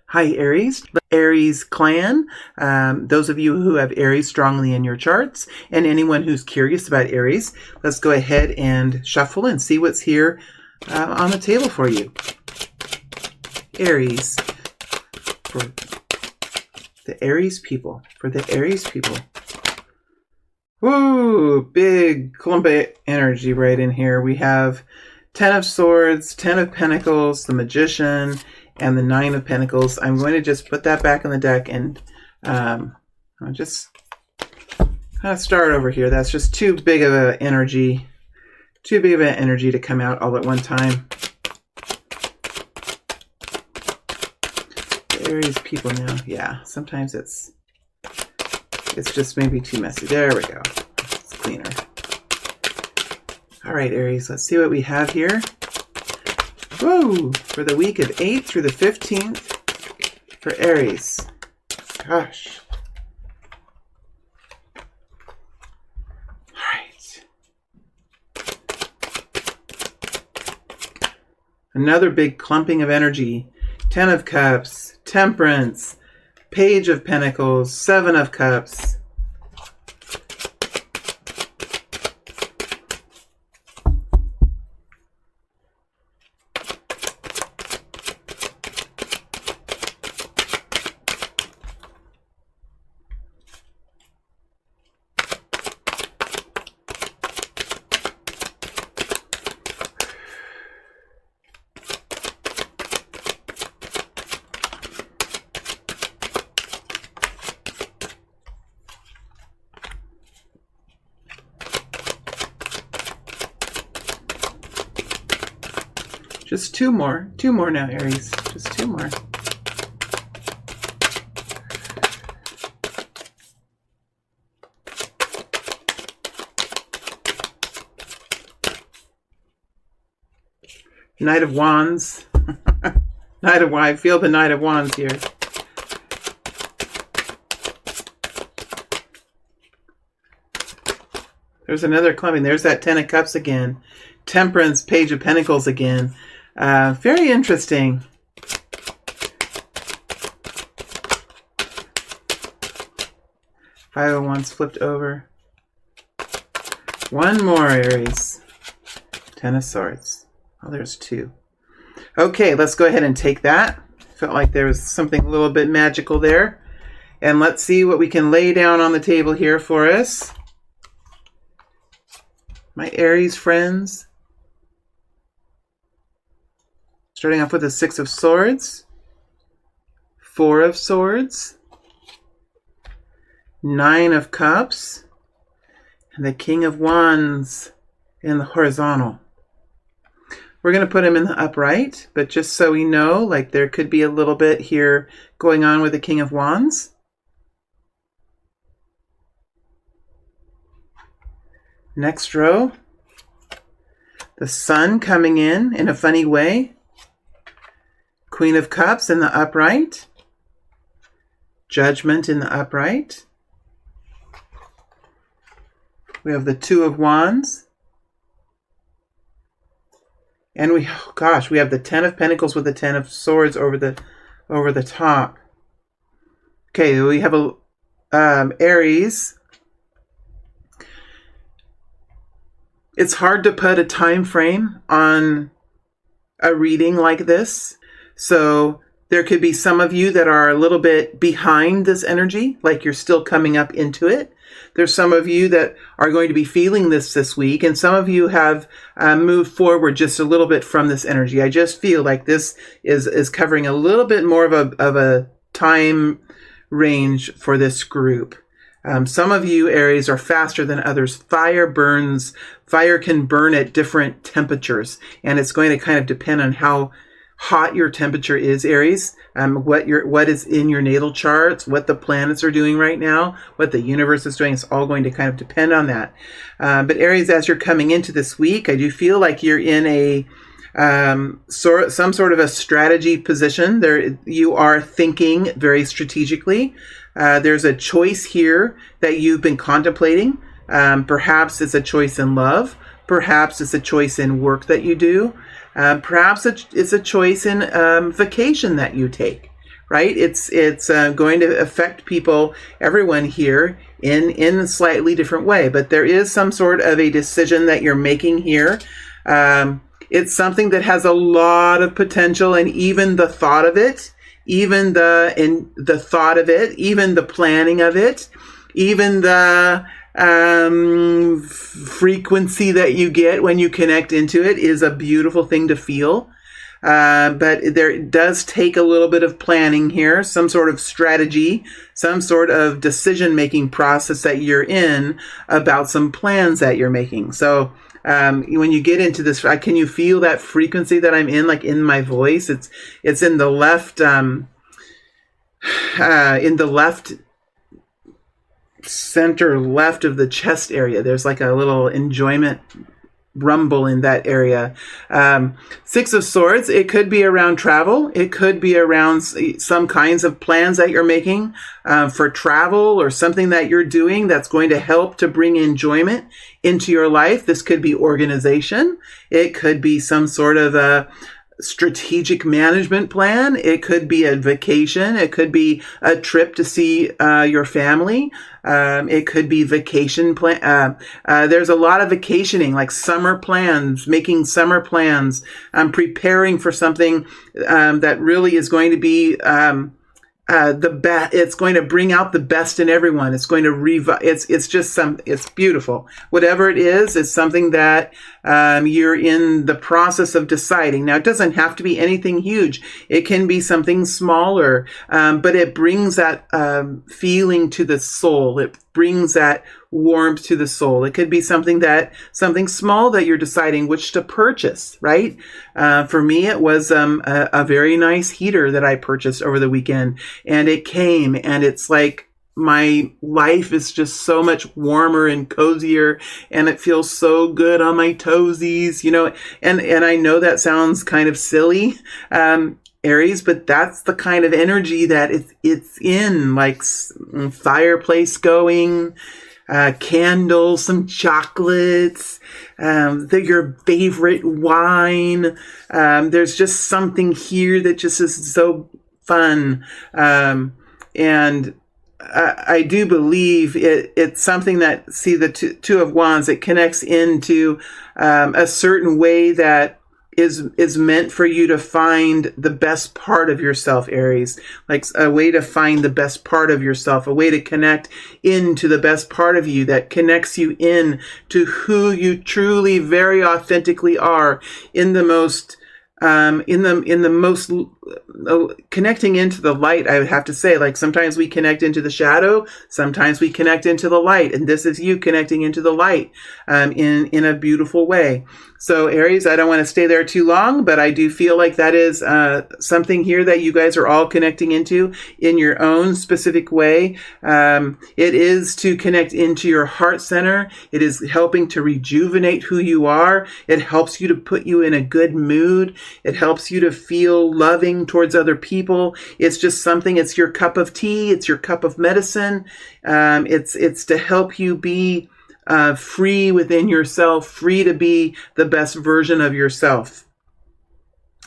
Hi, Aries. Aries clan, those of you who have Aries strongly in your charts, and anyone who's curious about Aries, let's go ahead and shuffle and see what's here on the table for you. Aries. For the Aries people. For the Aries people. Woo! Big clump of energy right in here. We have 10 of Swords, 10 of Pentacles, the Magician, and the 9 of Pentacles. I'm going to just put that back in the deck and I'll just kind of start over here. That's just too big of an energy. Too big of an energy to come out all at one time. The Aries people now. Yeah, sometimes it's just maybe too messy. There we go. It's cleaner. All right, Aries, let's see what we have here. Whoa! For the week of 8th through the 15th for Aries. Gosh. All right. Another big clumping of energy. 10 of Cups, Temperance, Page of Pentacles, 7 of Cups. Just two more now, Aries. Just 2 more. Knight of Wands. I feel the Knight of Wands here. There's another clumping. There's that 10 of Cups again. Temperance, Page of Pentacles again. Very interesting. Five of Wands flipped over. One more, Aries. 10 of Swords. Oh, there's 2. Okay, let's go ahead and take that. Felt like there was something a little bit magical there. And let's see what we can lay down on the table here for us. My Aries friends. Starting off with the 6 of Swords, 4 of Swords, 9 of Cups, and the King of Wands in the horizontal. We're going to put him in the upright, but just so we know, like there could be a little bit here going on with the King of Wands. Next row, the Sun coming in a funny way. Queen of Cups in the upright. Judgment in the upright. We have the 2 of Wands. And we have the 10 of Pentacles with the 10 of Swords over the top. Okay, we have a Aries. It's hard to put a time frame on a reading like this. So there could be some of you that are a little bit behind this energy, like you're still coming up into it. There's some of you that are going to be feeling this week, and some of you have moved forward just a little bit from this energy. I just feel like this is covering a little bit more of a time range for this group. Some of you, Aries, are faster than others. Fire can burn at different temperatures, and it's going to kind of depend on how hot your temperature is, Aries, what is in your natal charts, what the planets are doing right now, what the universe is doing. It's all going to kind of depend on that. But Aries, as you're coming into this week, I do feel like you're in a some sort of a strategy position. There, you are thinking very strategically. There's a choice here that you've been contemplating. Perhaps it's a choice in love. Perhaps it's a choice in work that you do. Perhaps it's a choice in vacation that you take, right? It's going to affect people, everyone here, in a slightly different way. But there is some sort of a decision that you're making here. It's something that has a lot of potential, and even the thought of it, even the thought of it, even the planning of it, even the frequency that you get when you connect into it is a beautiful thing to feel. But there does take a little bit of planning here, some sort of strategy, some sort of decision-making process that you're in about some plans that you're making. So when you get into this, can you feel that frequency that I'm in, like in my voice? It's in the left, center left of the chest area. There's like a little enjoyment rumble in that area. Six of Swords, it could be around travel. It could be around some kinds of plans that you're making for travel, or something that you're doing that's going to help to bring enjoyment into your life. This could be organization. It could be some sort of a strategic management plan. It could be a vacation. It could be a trip to see your family. It could be vacation plan. There's a lot of vacationing, like summer plans, making summer plans, preparing for something that really is going to be the best. It's going to bring out the best in everyone. It's going to it's beautiful. Whatever it is, it's something that you're in the process of deciding. Now, it doesn't have to be anything huge. It can be something smaller, but it brings that feeling to the soul. It brings that warmth to the soul. It could be something small that you're deciding which to purchase, right? For me, it was a very nice heater that I purchased over the weekend, and it came, and it's like my life is just so much warmer and cozier, and it feels so good on my toesies, and I know that sounds kind of silly, Aries, but that's the kind of energy that it's in, like fireplace going, candles, some chocolates, your favorite wine. There's just something here that just is so fun. And I do believe it's something that, see, the two of Wands, it connects into a certain way that is meant for you to find the best part of yourself, Aries. Like a way to find the best part of yourself, a way to connect into the best part of you that connects you in to who you truly, very authentically are, in the most connecting into the light. I would have to say, like, sometimes we connect into the shadow, sometimes we connect into the light, and this is you connecting into the light in a beautiful way. So Aries, I don't want to stay there too long, but I do feel like that is something here that you guys are all connecting into in your own specific way. It is to connect into your heart center. It is helping to rejuvenate who you are. It helps you to put you in a good mood. It helps you to feel loving towards other people. It's just something, it's your cup of tea. It's your cup of medicine. It's to help you be free within yourself, free to be the best version of yourself.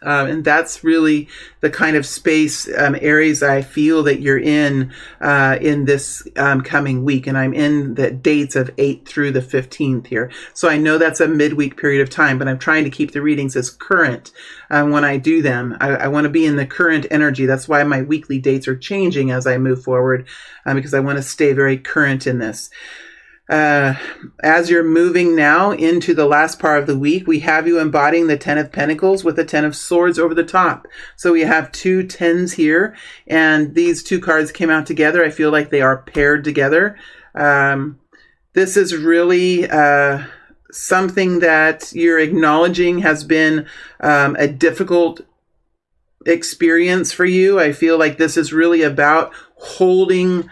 And that's really the kind of space, Aries, I feel that you're in this coming week. And I'm in the dates of 8th through the 15th here. So I know that's a midweek period of time, but I'm trying to keep the readings as current when I do them. I want to be in the current energy. That's why my weekly dates are changing as I move forward, because I want to stay very current in this. As you're moving now into the last part of the week, we have you embodying the 10 of Pentacles with the 10 of Swords over the top. So we have two 10s here, and these two cards came out together. I feel like they are paired together. This is really something that you're acknowledging has been a difficult experience for you. I feel like this is really about holding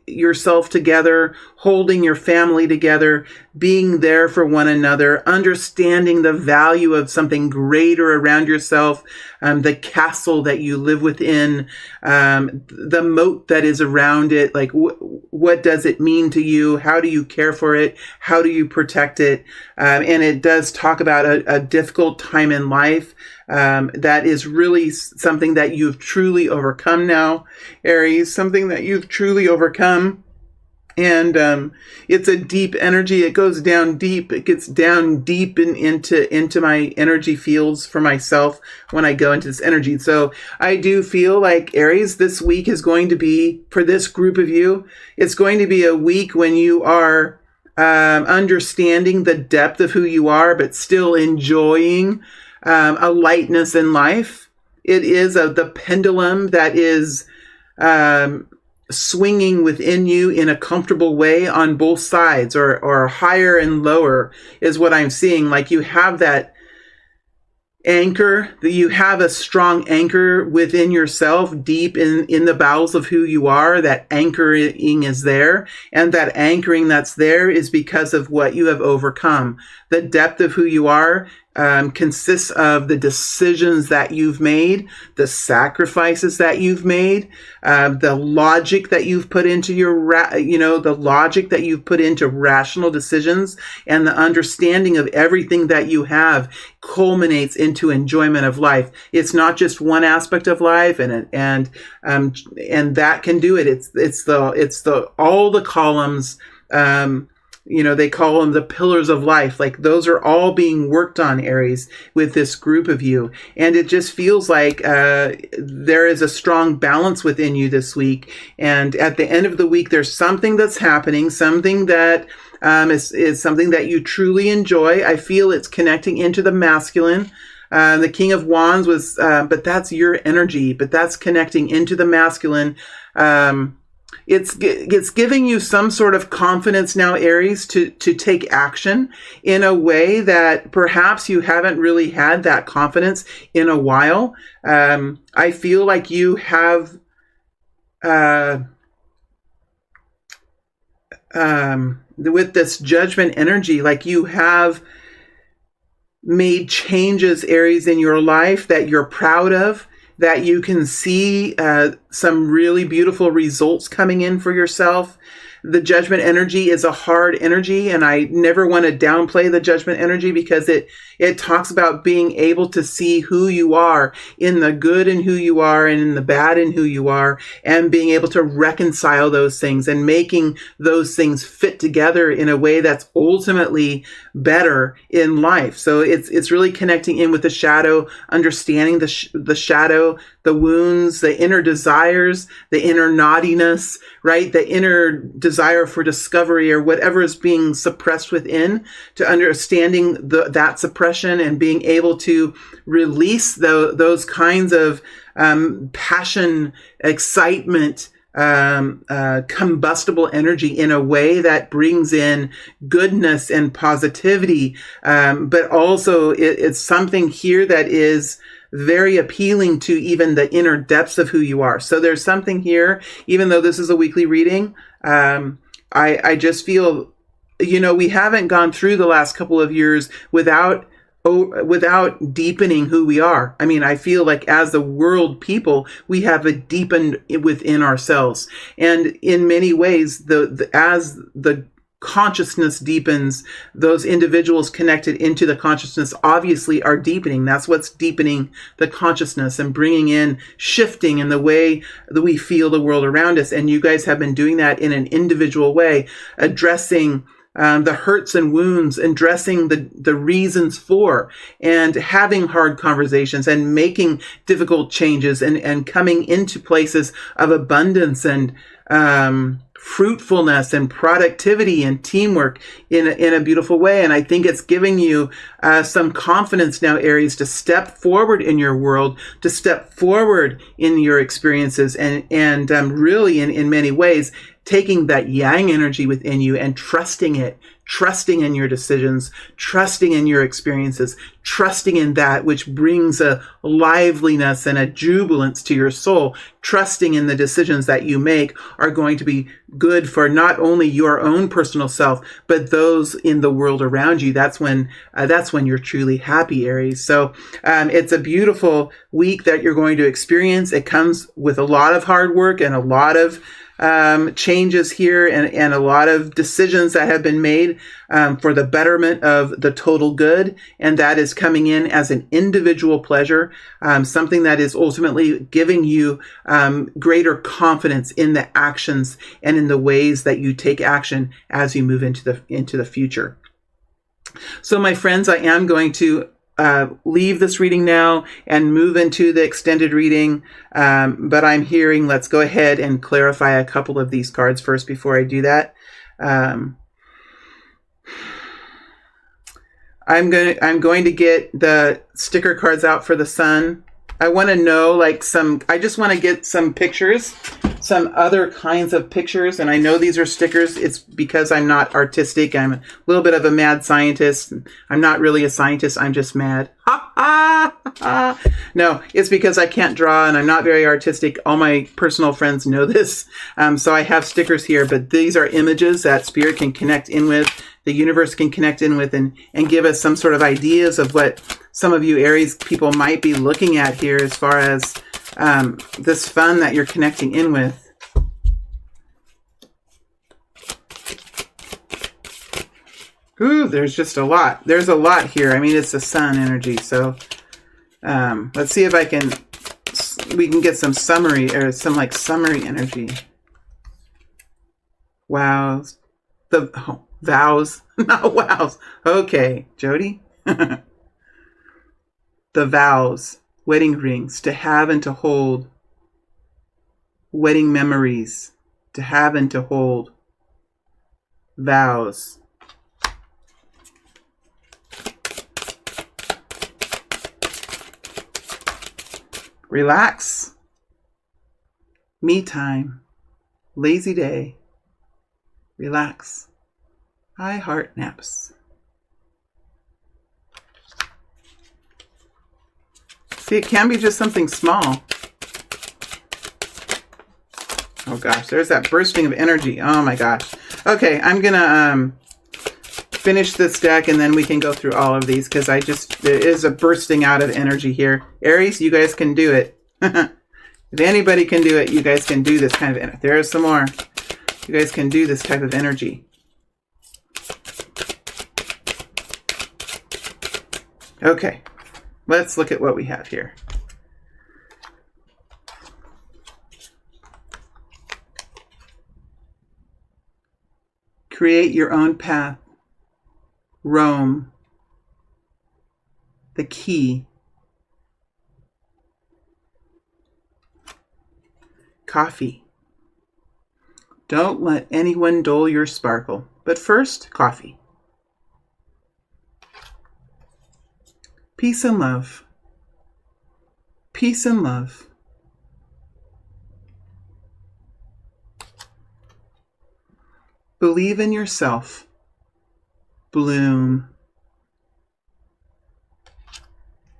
yourself together, holding your family together, being there for one another, understanding the value of something greater around yourself, the castle that you live within, the moat that is around it. Like, what does it mean to you? How do you care for it? How do you protect it? And it does talk about a difficult time in life. That is really something that you've truly overcome now, Aries, something that you've truly overcome. And it's a deep energy. It goes down deep. It gets down deep into my energy fields for myself when I go into this energy. So I do feel like, Aries, this week is going to be, for this group of you, it's going to be a week when you are understanding the depth of who you are, but still enjoying a lightness in life. It is the pendulum that is swinging within you in a comfortable way on both sides, or higher and lower is what I'm seeing. Like you have that anchor, that you have a strong anchor within yourself, deep in the bowels of who you are. That anchoring is there, and that anchoring that's there is because of what you have overcome. The depth of who you are consists of the decisions that you've made, the sacrifices that you've made, the logic that you've put into the logic that you've put into rational decisions, and the understanding of everything that you have culminates into enjoyment of life. It's not just one aspect of life, and that can do it. It's all the columns. They call them the pillars of life. Like those are all being worked on, Aries, with this group of you. And it just feels like there is a strong balance within you this week. And at the end of the week, there's something that's happening, something that is something that you truly enjoy. I feel it's connecting into the masculine. The King of Wands was, but that's your energy, but that's connecting into the masculine. It's giving you some sort of confidence now, Aries, to take action in a way that perhaps you haven't really had that confidence in a while. I feel like you have with this judgment energy, like you have made changes, Aries, in your life that you're proud of, that you can see some really beautiful results coming in for yourself. The judgment energy is a hard energy, and I never want to downplay the judgment energy, because it talks about being able to see who you are in the good in who you are and in the bad in who you are, and being able to reconcile those things and making those things fit together in a way that's ultimately better in life. So it's really connecting in with the shadow, understanding the shadow, the wounds, the inner desires, the inner naughtiness, right? The inner desire for discovery, or whatever is being suppressed within, to understanding that suppression and being able to release those kinds of passion, excitement, combustible energy in a way that brings in goodness and positivity. But also it's something here that is very appealing to even the inner depths of who you are. So there's something here, even though this is a weekly reading, I just feel, we haven't gone through the last couple of years without deepening who we are. I mean, I feel like as the world people, we have deepened within ourselves. And in many ways, as the consciousness deepens, those individuals connected into the consciousness obviously are deepening. That's what's deepening the consciousness and bringing in shifting in the way that we feel the world around us. And you guys have been doing that in an individual way, addressing the hurts and wounds, and addressing the reasons for, and having hard conversations and making difficult changes, and coming into places of abundance and fruitfulness and productivity and teamwork in a beautiful way. And I think it's giving you some confidence now, Aries, to step forward in your world, to step forward in your experiences, and really in many ways taking that yang energy within you and trusting it, trusting in your decisions, trusting in your experiences, trusting in that which brings a liveliness and a jubilance to your soul, trusting in the decisions that you make are going to be good for not only your own personal self, but those in the world around you. That's when you're truly happy, Aries. So it's a beautiful week that you're going to experience. It comes with a lot of hard work and a lot of changes here and a lot of decisions that have been made for the betterment of the total good. And that is coming in as an individual pleasure, something that is ultimately giving you greater confidence in the actions and in the ways that you take action as you move into the future. So my friends, I am going to leave this reading now and move into the extended reading. But I'm hearing, let's go ahead and clarify a couple of these cards first before I do that. I'm going to get the sticker cards out for the sun. I want to know I just want to get some pictures, some other kinds of pictures. And I know these are stickers. It's because I'm not artistic. I'm a little bit of a mad scientist. I'm not really a scientist. I'm just mad. Ha ha ha. No, it's because I can't draw and I'm not very artistic. All my personal friends know this. So I have stickers here, but these are images that Spirit can connect in with, the universe can connect in with, and give us some sort of ideas of what some of you Aries people might be looking at here as far as this fun that you're connecting in with. Ooh, there's just a lot. There's a lot here. I mean, it's the sun energy. So let's see if we can get some summary or some summary energy. Wow. Vows. Not wows. Okay, Jody. The vows. Wedding rings. To have and to hold. Wedding memories. To have and to hold. Vows. Relax. Me time. Lazy day. Relax. I heart naps. See, it can be just something small. Oh gosh, there's that bursting of energy. Oh my gosh. Okay, I'm gonna finish this deck and then we can go through all of these because there is a bursting out of energy here. Aries, you guys can do it. If anybody can do it, you guys can do this kind of energy. There's some more. You guys can do this type of energy. Okay, let's look at what we have here. Create your own path. Roam. The key. Coffee. Don't let anyone dull your sparkle. But first, coffee. Peace and love. Peace and love. Believe in yourself. Bloom.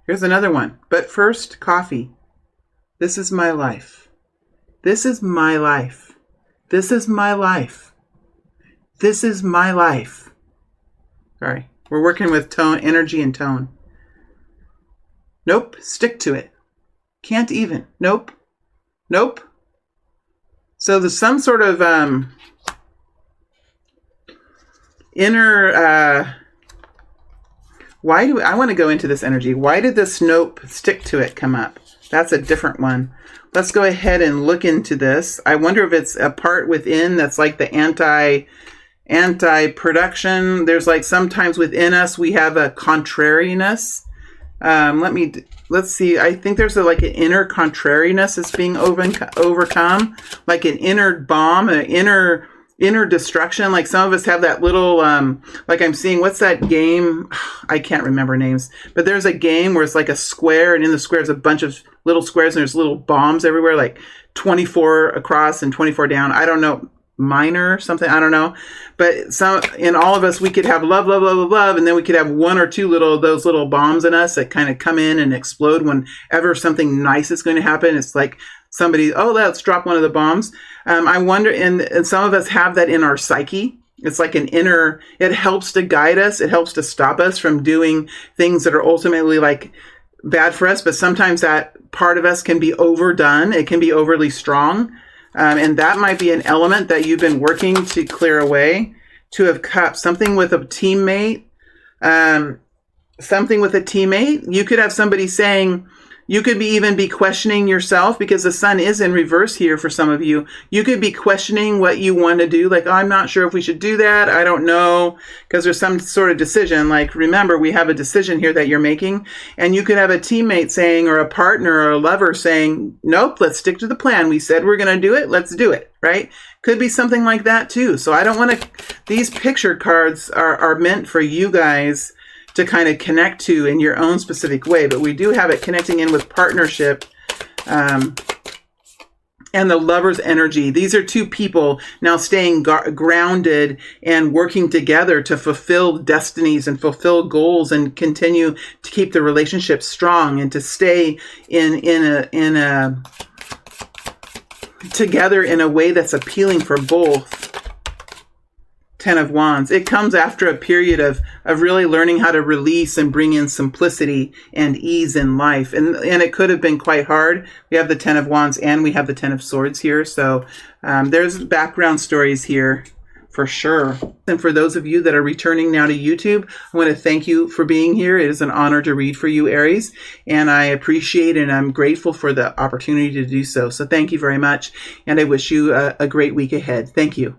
Here's another one. But first, coffee. This is my life. This is my life. This is my life. This is my life. Sorry. We're working with tone, energy and tone. Nope. Stick to it. Can't even. Nope. Nope. So there's some sort of inner why do I want to go into this energy? Why did this nope, stick to it, come up? That's a different one. Let's go ahead and look into this. I wonder if it's a part within that's like the anti-production. There's sometimes within us we have a contrariness. Let's see. I think there's an inner contrariness that's being overcome, like an inner bomb, an inner destruction. Like some of us have that little, like I'm seeing, what's that game? I can't remember names, but there's a game where it's like a square and in the square is a bunch of little squares and there's little bombs everywhere, like 24 across and 24 down. I don't know. minor or something. I don't know. But in all of us, we could have love, love, love, love, love. And then we could have one or two those little bombs in us that kind of come in and explode whenever something nice is going to happen. It's like somebody, oh, let's drop one of the bombs. I wonder, and some of us have that in our psyche. It's like an inner, it helps to guide us. It helps to stop us from doing things that are ultimately like bad for us. But sometimes that part of us can be overdone. It can be overly strong. And that might be an element that you've been working to clear away. Two of Cups, something with a teammate. You could have somebody saying, you could even be questioning yourself, because the sun is in reverse here for some of you. You could be questioning what you want to do. Like, I'm not sure if we should do that. I don't know. Because there's some sort of decision. Like, remember, we have a decision here that you're making. And you could have a teammate saying, or a partner or a lover saying, nope, let's stick to the plan. We said we're going to do it. Let's do it. Right? Could be something like that too. So I don't want to, these picture cards are meant for you guys to kind of connect to in your own specific way. But we do have it connecting in with partnership and the lover's energy. These are two people now staying grounded and working together to fulfill destinies and fulfill goals and continue to keep the relationship strong and to stay together in a way that's appealing for both. Ten of Wands. It comes after a period of really learning how to release and bring in simplicity and ease in life. And it could have been quite hard. We have the Ten of Wands and we have the Ten of Swords here. So there's background stories here for sure. And for those of you that are returning now to YouTube, I want to thank you for being here. It is an honor to read for you, Aries. And I appreciate and I'm grateful for the opportunity to do so. So thank you very much. And I wish you a great week ahead. Thank you.